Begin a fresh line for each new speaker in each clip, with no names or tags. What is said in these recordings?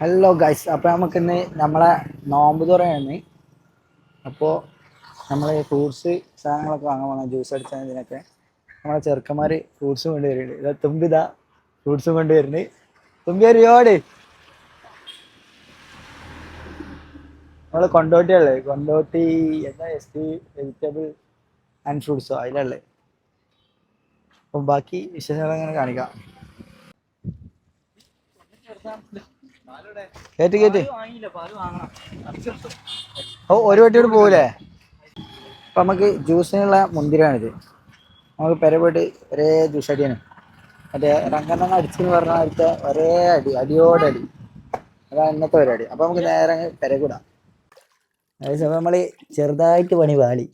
Hello guys, അപ്പോൾ നമുക്കിന്ന് നമ്മളെ നോമ്പ് തുറയാണ്. അപ്പോൾ നമ്മൾ ഫ്രൂട്ട്സ് സാധനങ്ങളൊക്കെ വാങ്ങാൻ പോകണം. ജ്യൂസ് അടിച്ചാൽ ഇതിനൊക്കെ നമ്മളെ ചെറുക്കന്മാർ ഫ്രൂട്ട്സ് കൊണ്ടുവരുന്നുണ്ട്. ഇതാ തുമ്പിതാ ഫ്രൂട്ട്സും കൊണ്ടുവരുന്നുണ്ട്. തുമ്പി ഒരുപാട് നമ്മൾ കൊണ്ടോട്ടിയല്ലേ, കൊണ്ടോട്ടി എന്താ വെജിറ്റബിൾ ആൻഡ് ഫ്രൂട്ട്സോ അതിലല്ലേ. അപ്പം ബാക്കി വിശേഷങ്ങൾ അങ്ങനെ കാണിക്കാം. കേട്ട് കേട്ട് ഒരു വട്ടിയോട് പോകൂലേ. അപ്പം നമുക്ക് ജ്യൂസിനുള്ള മുന്തിരിയാണിത്. നമുക്ക് പെര പോയിട്ട് ഒരേ ജ്യൂസ് അടിയാണ്. മറ്റേ രണ്ടെണ്ണം അടിച്ചെന്ന് പറഞ്ഞ അടുത്ത ഒരേ അടിയോടടി. അതാണ് ഇന്നത്തെ പരിപാടി. അപ്പം നമുക്ക് നേരെ പെര കൂടാം. അതേസമയം നമ്മൾ ചെറുതായിട്ട് പണി പാളി.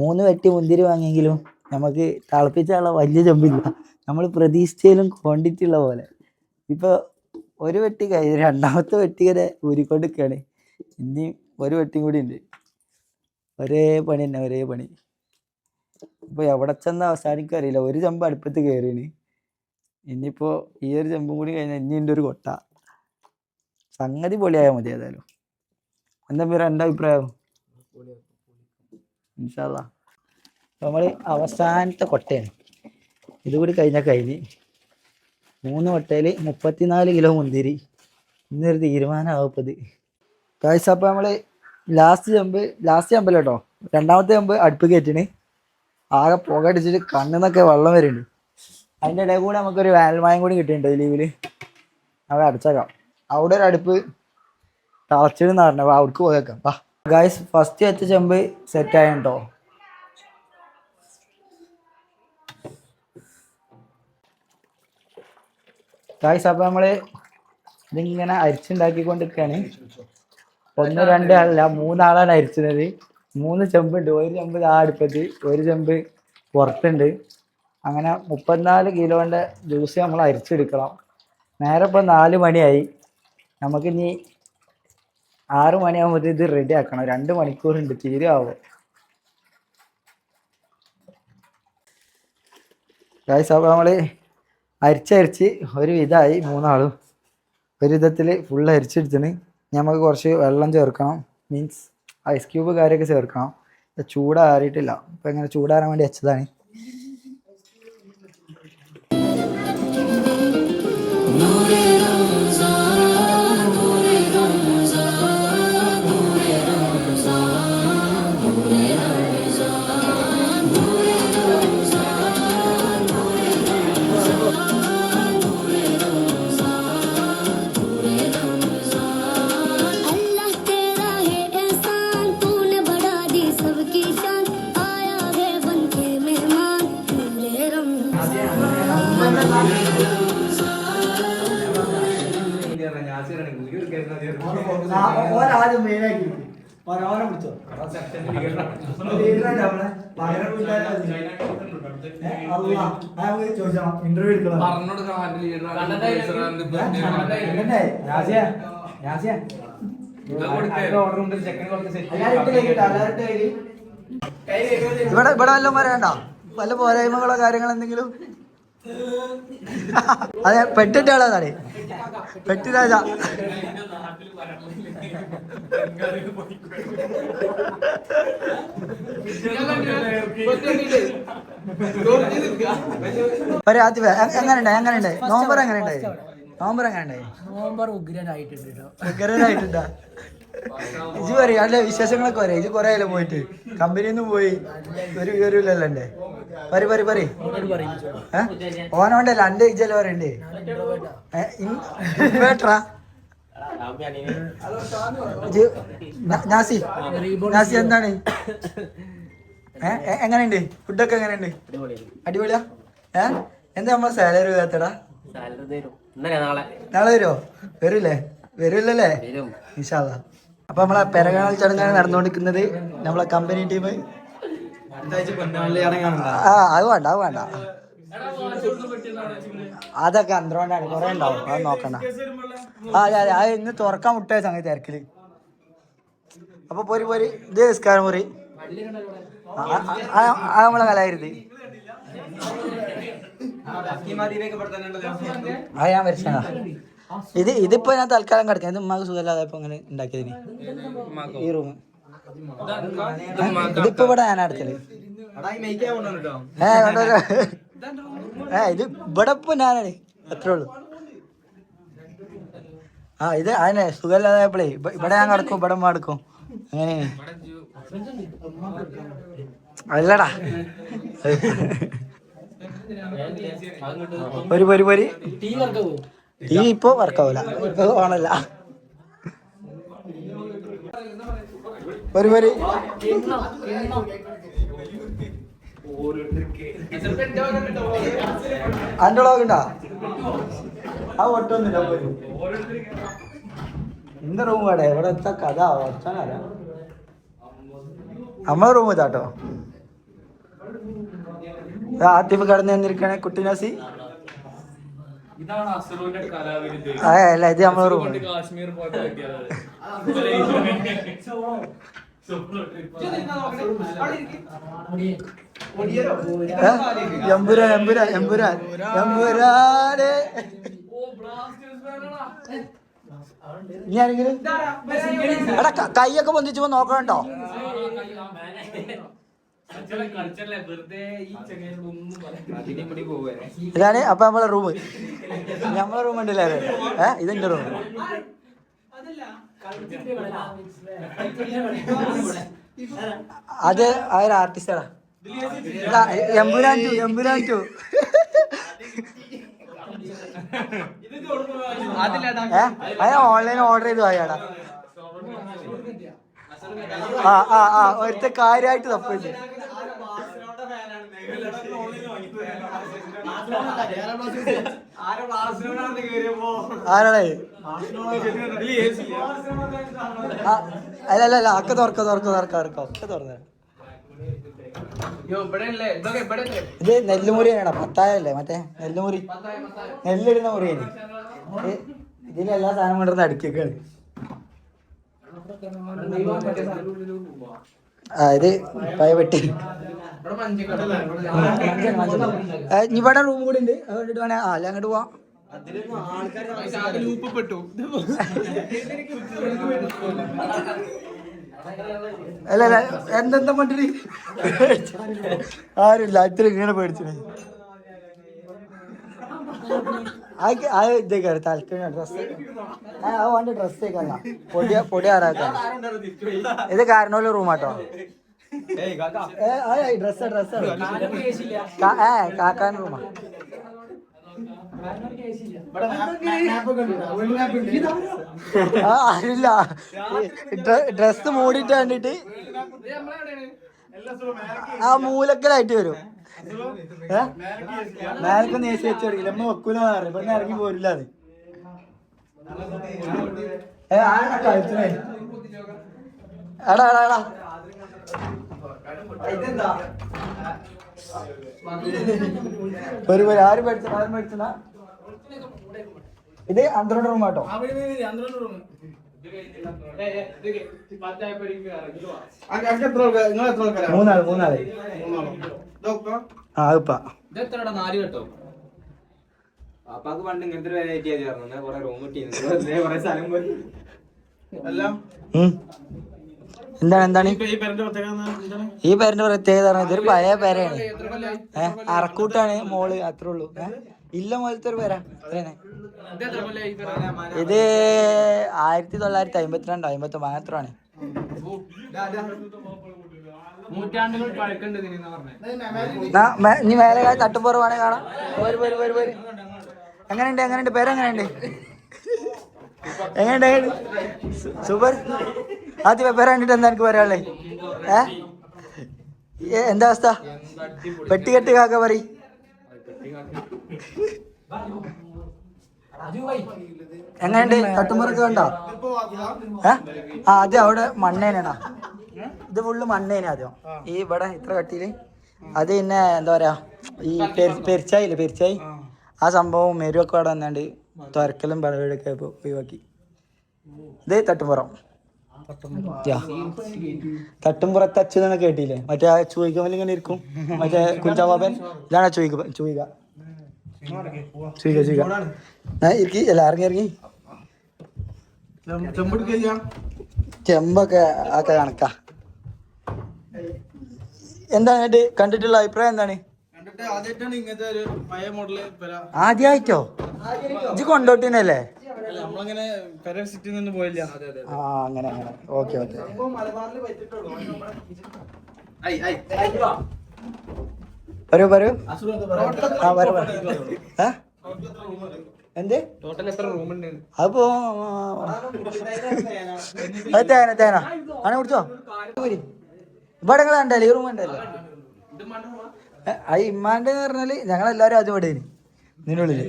3 വെട്ടി മുന്തിരി വാങ്ങിയെങ്കിലും നമുക്ക് തിളപ്പിച്ചുള്ള വലിയ ചെമ്പില്ല. നമ്മൾ പ്രതീക്ഷിച്ചതിലും ക്വാണ്ടിറ്റി ഉള്ള പോലെ. ഇപ്പോൾ ഒരു വെട്ടി കഴിഞ്ഞ് രണ്ടാമത്തെ വെട്ടി വരെ ഊരിക്കൊണ്ടിരിക്കുകയാണ്. ഇനി ഒരു വെട്ടിയും കൂടി ഉണ്ട്. ഒരേ പണി തന്നെ, ഒരേ പണി. ഇപ്പോൾ എവിടെ ചെന്ന് അവസാനിക്കും അറിയില്ല. ഒരു ചെമ്പ് അടുപ്പത്ത് കയറിയാണ്. ഇനിയിപ്പോൾ ഈ ഒരു ചെമ്പും കൂടി കഴിഞ്ഞാൽ ഇനി എൻ്റെ ഒരു കൊട്ട. സംഗതി പൊളിയായാൽ മതി. ഏതായാലും എന്താ പേര് എൻ്റെ അഭിപ്രായം? ഇൻഷാ അല്ലാ. നമ്മൾ അവസാനത്തെ കൊട്ടയാണ്. ഇതുകൂടി കഴിഞ്ഞാൽ കഴിഞ്ഞ് 3 കൊട്ടയിൽ 34 കിലോ മുന്തിരി. ഇന്നൊരു തീരുമാനമാവപ്പത് കാഴ്ച. അപ്പോൾ നമ്മൾ ലാസ്റ്റ് ചെമ്പല്ല കേട്ടോ, രണ്ടാമത്തെ ചെമ്പ് അടുപ്പ് കയറ്റിന്. ആകെ പുക അടിച്ചിട്ട് കണ്ണിന്നൊക്കെ വെള്ളം വരുന്നുണ്ട്. അതിൻ്റെ ഇടയിൽ കൂടെ നമുക്കൊരു വേനൽമയം കൂടി കിട്ടിയിട്ടുണ്ട് ലീവിൽ. അവിടെ അടച്ചേക്കാം. അവിടെ ഒരു അടുപ്പ് തിളച്ചിടുന്ന് പറഞ്ഞ അവിടേക്ക് പോയേക്കാം. ഗായ്സ്, ഫസ്റ്റ് വെച്ച ചെമ്പ് സെറ്റായ കേട്ടോ. ഗായ്സ്, അപ്പോൾ നമ്മൾ ഇതിങ്ങനെ അരിച്ചുണ്ടാക്കിക്കൊണ്ടിരിക്കുകയാണ്. 1 2 ആളല്ല, 3 ആളാണ് അരിച്ചത്. 3 ചെമ്പുണ്ട്. ഒരു ചെമ്പ് ആ അടുപ്പത്ത്, ഒരു ചെമ്പ് പുറത്തുണ്ട്. അങ്ങനെ 34 കിലോൻ്റെ ജ്യൂസ് നമ്മൾ അരിച്ചെടുക്കണം. നേരെ ഇപ്പോൾ 4 മണിയായി. നമുക്കിനി 6 മണിയാകുമ്പോൾ ഇത് റെഡി ആക്കണം. 2 മണിക്കൂറുണ്ട്. തീരുമാവോ ഗായ്സ്? അപ്പോൾ നമ്മൾ അരിച്ചരിച്ച് ഒരു വിധമായി. 3 ആളും ഒരു വിധത്തിൽ ഫുൾ അരിച്ചെടുത്തിന്. നമുക്ക് കുറച്ച് വെള്ളം ചേർക്കണം. മീൻസ് ഐസ് ക്യൂബ് കാര്യമൊക്കെ ചേർക്കണം. ചൂടാറിയിട്ടില്ല. അപ്പം ഇങ്ങനെ ചൂടാറാൻ വേണ്ടി വെച്ചതാണ്. ആദ്യം മെയിനാക്കി ഓനെ പിടിച്ചോ. ചോദിച്ചോ, ഇന്റർവ്യൂ എടുക്കണം. ഇവിടെ വല്ലതും പറയണ്ട, വല്ല പോരായ്മകളോ കാര്യങ്ങളോ എന്തെങ്കിലും? അതെ, പെട്ടിട്ടാളാണ് പെട്ടിരാജ. എങ്ങനെയുണ്ട് നോമ്പർ? നോമ്പർ ഉഗ്രനായിട്ടുണ്ടോ? ഇജ് പറയാ അല്ലെ, വിശേഷങ്ങളൊക്കെ പറയാം. ഇത് കൊറേ ആയാലും പോയിട്ട്, കമ്പനിന്ന് പോയി ഒരു വിവരമില്ലല്ലോ. എന്റെ പറി ഓനോണ്ടല്ല എന്റെ ഇജല് പറയണ്ടേ. ഇൻവേർട്ടറാ നാസി എന്താണ്? എങ്ങനെയുണ്ട് ഫുഡൊക്കെ? എങ്ങനെയുണ്ട്? അടിപൊളിയാ. എന്താ നമ്മളെ സാലറി വേത്തടാ? നാളെ വരുമോ? വരില്ലല്ലേ? ഇൻഷാ അല്ലാ. അപ്പൊ നമ്മളെ പെരകാണൽ ചടങ്ങാണ് നടന്നുകൊണ്ടിരിക്കുന്നത്. നമ്മളെ കമ്പനി ടീം. അത് വേണ്ട അതൊക്കെ അന്തരോണ്ടാണ്, കുറെ ഉണ്ടാവും. അത് നോക്കണ്ട. അതെ അത് ഇന്ന് തുറക്കാൻ മുട്ട സംഗതി തിരക്കില്. അപ്പൊ പോരി ഇത് നിസ്കാരം മുറി നമ്മളെ കലായിരുതി. അത് ഞാൻ വരച്ചാ. ഇതിപ്പോ ഞാൻ തൽക്കാലം കിടക്കാം. ഇത് ഉമ്മാക്ക് സുഖമില്ലാതെ ഇപ്പൊ ഇങ്ങനെ ഉണ്ടാക്കിയതിന് ഈ റൂം. ഇതിപ്പോ ഇവിടെ ഞാൻ അടച്ചത്. ഇത് ഇവിടെ ഇപ്പൊ ഞാനാണ്, അത്രേ ഉള്ളു. ഇത് അതിനെ സുഖമില്ലാതായപ്പോഴേ ഇവിടെ ഞാൻ കിടക്കും, ഇവിടെ ഉമ്മ കിടക്കും. അങ്ങനെയാണ്. അല്ലടാ ഒരു ടീ ഇപ്പൊ വർക്കാവൂല, ഇപ്പൊ ഓണല്ല. ഒരു അന്റെ വ്ളോഗുണ്ടാ? ആ ഒട്ടൊന്നുമില്ല. എന്റെ റൂം വേടേ ഇവിടെ എത്താ കഥ ഒച്ചാനല്ല. നമ്മളെ റൂം ഇതാട്ടോ. ആദ്യം കടന്നു വന്നിരിക്കണേ കുട്ടിനാസി. അല്ല ഇത് നമ്മളെ റൂം. ഞാനെങ്കിലും എടാ കൈയൊക്കെ പൊന്തിച്ചപ്പോ നോക്കണോ? ഇതാണ് അപ്പൊ നമ്മളെ റൂം. നമ്മളെ റൂം ഉണ്ടല്ലേ? ഇതെന്റെ റൂം. അത് ഒരു ആർട്ടിസ്റ്റാടാ. എമ്പുരാൻ ടു. ഓൺലൈൻ ഓർഡർ ചെയ്തു പോയാടാ. ഒരുത്ത കാര്യമായിട്ട് തപ്പിച്ചു. ആരാണേ? അല്ല ഒക്കെ തുറക്കാം ഒക്കെ തുറന്ന. ഇത് നെല്ലുമുറിയാണോ? പത്തായല്ലേ മറ്റേ നെല്ലുമുറി, നെല്ലിടുന്ന മുറിയാണ്. ഇതിലെല്ലാ സാധനം കൊണ്ടിരുന്ന അടുക്കൊക്കെയാണ്. ഇത് പയവെട്ടി. ഇവിടെ റൂം കൂടി ഉണ്ട്, അതുകൊണ്ടിട്ട് വേണേ അല്ല അങ്ങോട്ട് പോവാം. അല്ല എന്തെന്താ മറ്റൊരു ആരുമില്ല. അത്ര ഇങ്ങനെ പേടിച്ചു. ഇതേക്കാ തൽക്കാലം ഡ്രസ് അവന്റെ ഡ്രസ് കേൾക്കല്ല. പൊടി ആറാക്കാൻ ഇത് കാരണോല റൂമാട്ടോ. ഡ്രസ് കാക്കാൻ റൂമാ. ആരില്ല, ഡ്രസ് മൂടിട്ട് കണ്ടിട്ട് ആ മൂലക്കലായിട്ട് വരും. മേലക്കൊന്ന് ഏസി വെച്ച് തുടങ്ങില്ല. നമ്മ വെക്കൂല ഇപ്പൊ ഇറങ്ങി പോരില്ല. അത് എടാ ആരും മേടിച്ചണ. ഇത് അന്തരോട് റൂം ആട്ടോ. മൂന്നാള്. എന്താണ് ഈ പേരിന്റെ പ്രത്യേകത? ഇതൊരു പഴയ പേരാണ്. അറക്കൂട്ടാണ് മോള്, അത്രേ ഉള്ളൂ. ഇല്ല പോലത്തെ ഒരു പേരാ. ഇത് 1952 1953 മാത്രമാണ്. ഇനി മേലെ തട്ടുപുറവാണ് കാണാം. എങ്ങനെയുണ്ട് പേരെങ്ങനെയുണ്ട്? സൂപ്പർ. ആദ്യം പേര് കണ്ടിട്ട് എന്താ എനിക്ക് പറയാനുള്ളേ? എന്താ അവസ്ഥ? പെട്ടികെട്ട് കാക്ക പറ. എങ്ങനെയുണ്ട്? തട്ടുമുറൊക്കെ കണ്ടോ? ആദ്യം അവിടെ മണ്ണേനാ. ഇത് ഫുള്ള് മണ്ണേന ആദ്യം. ഈ ഇവിടെ ഇത്ര കട്ടിയില് അത് പിന്നെ എന്താ പറയാ, ഈ പെരിച്ചായി ആ സംഭവം മെരുവൊക്കെ അവിടെ വന്നാണ്ട് തുരക്കലും പഴവടൊക്കെ ഒഴിവാക്കി. ഇത് തട്ടുംപുറം. തട്ടുംപുറത്ത് അച്ഛനെ കേട്ടില്ലേ? മറ്റേ ആ ചൂയിക്കമല്ല ഇങ്ങനെ ഇരിക്കും, മറ്റേ കുഞ്ചാബാബൻ. ഇതാണ് ചൂയിക. ഇറങ്ങി ഇറങ്ങി ചെമ്പൊക്കെ ഒക്കെ കണക്കാ. എന്താണ് കണ്ടിട്ടുള്ള അഭിപ്രായം എന്താണ്? ആദ്യായിട്ടോ ഇജ്ജ് കൊണ്ടോട്ടിനല്ലേ? ആ അങ്ങനെ അങ്ങനെ ഓക്കെ ഓക്കെ. വരൂ വരൂ. ആ വരൂ എന്ത് അപ്പോ തേന തേന അങ്ങനെ കുടിച്ചോ. ഇവിടെ നിങ്ങൾ ഉണ്ടല്ലേ ഈ റൂം ഉണ്ടല്ലേ? അത് ഇമ്മാന്റെ പറഞ്ഞാല് ഞങ്ങളെല്ലാരും അത് ഇവിടെ ഇതിനുള്ളില്.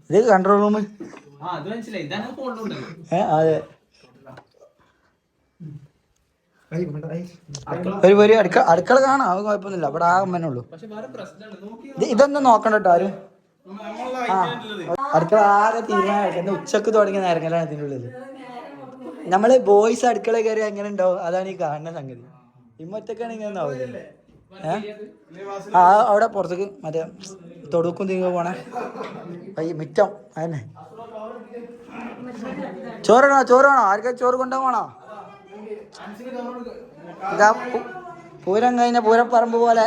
ഇത് കൺട്രോൾ റൂം. അതെ ഒരു അടുക്കള കാണാം, അത് കുഴപ്പമൊന്നുമില്ല. ഇവിടെ ആ അമ്മനെ ഉള്ളൂ. ഇതൊന്നും നോക്കണ്ട കേട്ടോ ആരും. ആ അടുക്കള ആകെ തീരുമാനം ഉച്ചക്ക് തുടങ്ങിയ നേരങ്ങളാണ് ഇതിൻ്റെ ഉള്ളില്. നമ്മള് ബോയ്സ് അടുക്കള കയറി എങ്ങനെ ഉണ്ടാവും അതാണ് ഈ കാണുന്ന സംഗതി. ഇമ്മൊറ്റക്കാണ് ഇങ്ങനെ ആവില്ലേ? ആ അവിടെ പുറത്തേക്ക് മറ്റേ തൊടുക്കും തിങ്ങ പോണേ മിറ്റം അതന്നെ. ചോറ് വേണോ? ചോറ് വേണോ? ആർക്കും ചോറ് കൊണ്ടുപോകണോ? ഇതാ പൂരം കഴിഞ്ഞ പൂരപ്പറമ്പ് പോലെ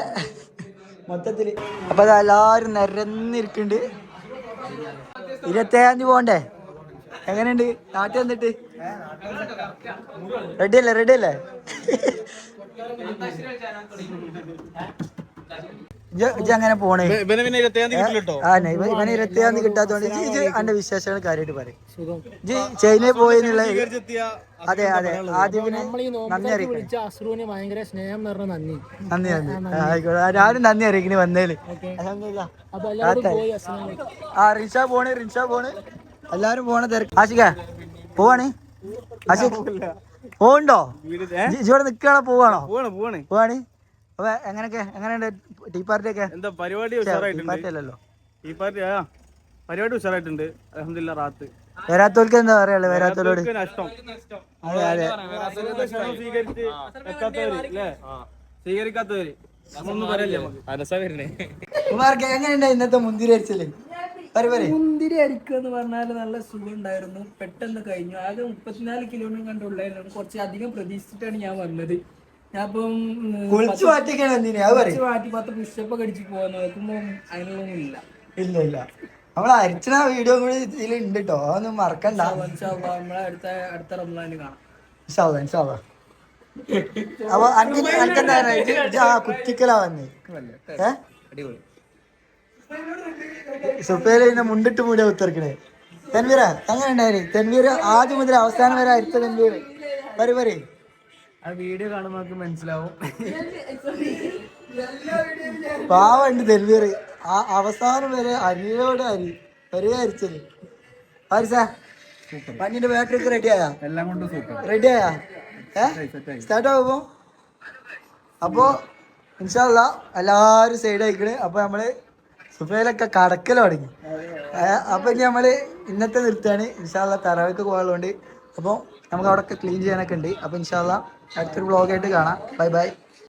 മൊത്തത്തില്. അപ്പൊ അത് എല്ലാരും നിരന്നിരിക്കുന്നുണ്ട്. 27 പോണ്ടേ? എങ്ങനെയുണ്ട് നാട്ടിൽ വന്നിട്ട്? റെഡിയല്ലേ? റെഡിയല്ലേ? അങ്ങനെ പോണേ. ഇവന് 27 കിട്ടാത്തോണ്ട് എന്റെ വിശേഷങ്ങൾ കാര്യമായിട്ട് പറയും. ചൈനയിൽ പോയെന്നുള്ള. അതെ അതെ ആദ്യം നന്ദി അറിയിക്കണം. നന്ദി നന്ദി ആയിക്കോട്ടെ. ഞാനും നന്ദി അറിയിക്കണേ വന്നേല്. ആ റിൻഷാ പോണ് എല്ലാരും പോണ തിരക്ക്. ആഷിക പോവാണ്? ആഷിക് പോവുണ്ടോ? ഇവിടെ നിൽക്കണോ പോവാണോ? പോവാണ്. അപ്പൊ എങ്ങനെയുണ്ട് ടീ പാർട്ടിയൊക്കെ?
പരിപാടി
അല്ലല്ലോ
പരിപാടി ഉഷാറായിട്ടുണ്ട്. അൽഹംദുലില്ലാ റാത്ത്.
വരാത്തോൽക്ക് എന്താ പറയാ? വരാത്തോലോട് അതെ അതെ
സ്വീകരിക്കാത്തവര്
എങ്ങനെയുണ്ട് ഇന്നത്തെ മുന്തിരി അരിച്ചല്?
മുന്തിരി അരിക്കുക എന്ന് പറഞ്ഞാൽ നല്ല സുഖം ഉണ്ടായിരുന്നു. പെട്ടെന്ന് കഴിഞ്ഞു. ആകെ 34 കിലോമീറ്റർ കണ്ടുള്ളായിരുന്നു. കുറച്ച് അധികം പ്രതീക്ഷിച്ചിട്ടാണ് ഞാൻ വന്നത്. ഞാനിപ്പം മാറ്റി 10 പുഷപ്പൊക്കെ അടിച്ച് പോകാൻ നോക്കുമ്പോ അതിനുള്ളൊന്നും ഇല്ല.
ഇല്ല നമ്മളെ അരിച്ചണ വീഡിയോ കൂടി ഇതിലുണ്ട് കേട്ടോ, അതൊന്നും മറക്കണ്ട.
നമ്മളെ അടുത്ത റമദാനിൽ കാണാം.
അപ്പൊ അനക്കെന്താ കുറ്റിക്കലാ വന്നേ? സുപ്പേല് പിന്നെ മുണ്ടിട്ട് മൂടിയ ഉത്തർക്കണേ. തെൻവീര അങ്ങനെ ഉണ്ടായി. തെൻവീർ ആദ്യം മുതൽ അവസാനം വരെ അരിച്ച തെൻവീർ പറയും.
ആ വീഡിയോ കാണുമ്പോൾ നമുക്ക് മനസ്സിലാവും.
പാവുണ്ട് തെൻവീർ. ആ അവസാനം വരെ അരിയോട് ഒരേ അരിച്ചത്. പഞ്ഞിന്റെ ബാറ്ററി ഒക്കെ റെഡിയായാ?
എല്ലാം കൊണ്ട്
റെഡിയായാ? സ്റ്റാർട്ട് ആകുമ്പോ അപ്പോ ഇൻഷാ അല്ലാഹ് എല്ലാരും സൈഡ് ആയിക്കണ്. അപ്പൊ നമ്മള് സുഫയിലൊക്കെ കടക്കൽ തുടങ്ങി. അപ്പൊ ഇനി നമ്മള് ഇന്നത്തെ നിർത്തുകയാണ്. ഇൻഷാ അല്ലാഹ് തറാവിക്ക് പോകാനുള്ളതുകൊണ്ട്. അപ്പോൾ നമുക്ക് അവിടെ ക്ലീൻ ചെയ്യാനൊക്കെ ഉണ്ട്. അപ്പൊ ഇൻഷാ അല്ലാഹ് അടുത്തൊരു വ്ളോഗായിട്ട് കാണാം. Bye bye.